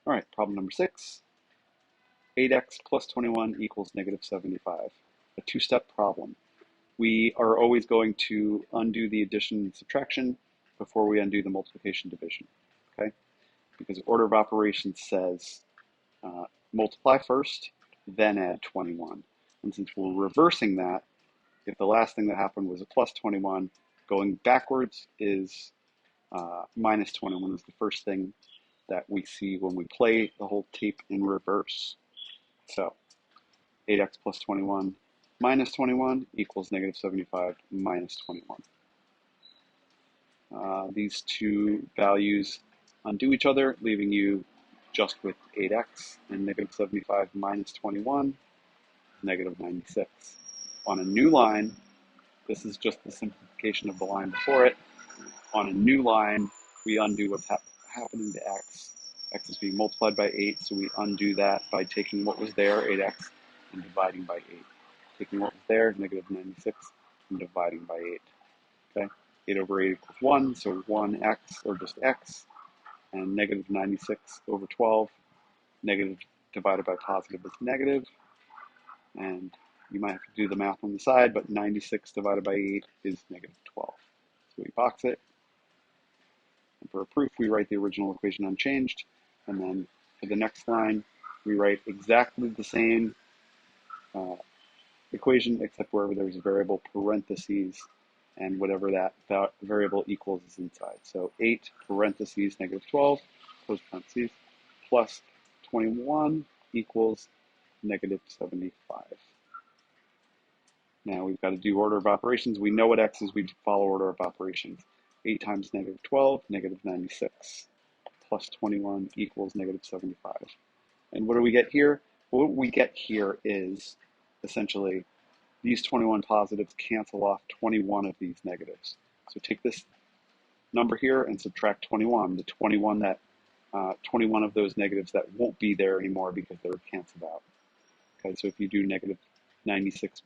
All right, problem number 6. 8x plus 21 equals negative 75. A two-step problem. We are always going to undo the addition and subtraction before we undo the multiplication division, okay? Because order of operations says multiply first, then add 21. And since we're reversing that, if the last thing that happened was a plus 21, going backwards is minus 21 is the first thing that we see when we play the whole tape in reverse. So 8x plus 21 minus 21 equals negative 75 minus 21. These two values undo each other, leaving you just with 8x, and negative 75 minus 21, negative 96. On a new line, this is just the simplification of the line before it. On a new line, we undo what's happening to x. X is being multiplied by 8, so we undo that by taking what was there, 8x, and dividing by 8. Taking what was there, negative 96, and dividing by 8. Okay, 8 over 8 equals 1, so 1x, or just x, and negative 96 over 12, negative divided by positive is negative, and you might have to do the math on the side, but 96 divided by 8 is negative 12. So we box it, and for a proof, we write the original equation unchanged, and then for the next line, we write exactly the same equation, except wherever there's a variable, parentheses, and whatever that variable equals is inside. So 8 parentheses negative 12, close parentheses, plus 21 equals negative 75. Now we've got to do order of operations. We know what x is, we follow order of operations. 8 times negative 12, negative 96, plus 21 equals negative 75. And what do we get here? What we get here is essentially these 21 positives cancel off 21 of these negatives. So take this number here and subtract 21. The 21 that 21 of those negatives that won't be there anymore because they're canceled out. Okay, so if you do negative 96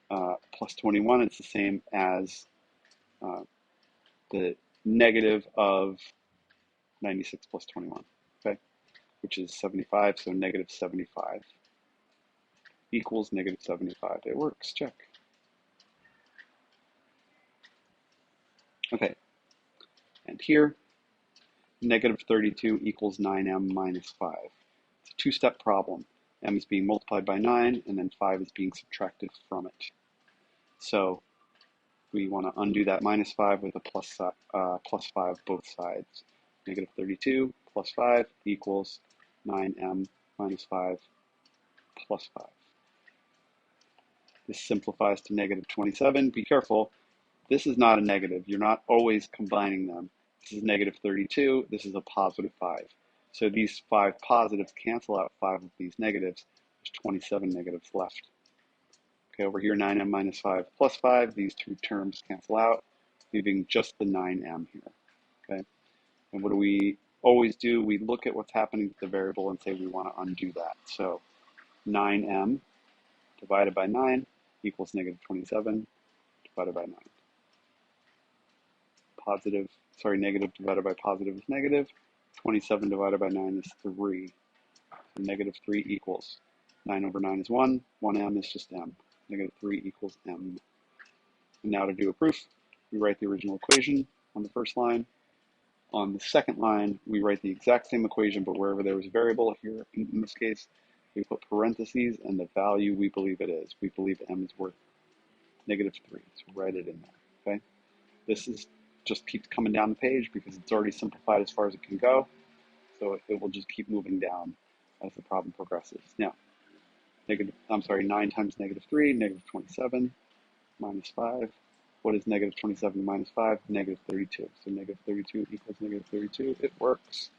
plus 21, it's the same as the negative of 96 plus 21, okay, which is 75, so negative 75 equals negative 75. It works, check. Okay, and here, negative 32 equals 9m minus 5. It's a two-step problem. M is being multiplied by 9, and then 5 is being subtracted from it. So we want to undo that minus 5 with a plus 5 both sides. Negative 32 plus 5 equals 9m minus 5 plus 5. This simplifies to negative 27. Be careful. This is not a negative. You're not always combining them. This is negative 32. This is a positive 5. So these 5 positives cancel out 5 of these negatives. There's 27 negatives left. Okay, over here, 9m minus 5 plus 5. These two terms cancel out, leaving just the 9m here. Okay, and what do we always do? We look at what's happening to the variable and say we want to undo that. So 9m divided by 9 equals negative 27 divided by 9. Negative divided by positive is negative. 27 divided by 9 is 3. So negative 3 equals 9 over 9 is 1. 1m is just m. Negative 3 equals m. And now to do a proof, we write the original equation on the first line. On the second line, we write the exact same equation, but wherever there was a variable, here in this case, we put parentheses and the value we believe it is. We believe m is worth negative 3, so write it in there, okay? This is just keeps coming down the page because it's already simplified as far as it can go, so it will just keep moving down as the problem progresses. Now, 9 times negative 3, negative 27, minus 5. What is negative 27 minus 5? Negative 32. So negative 32 equals negative 32. It works.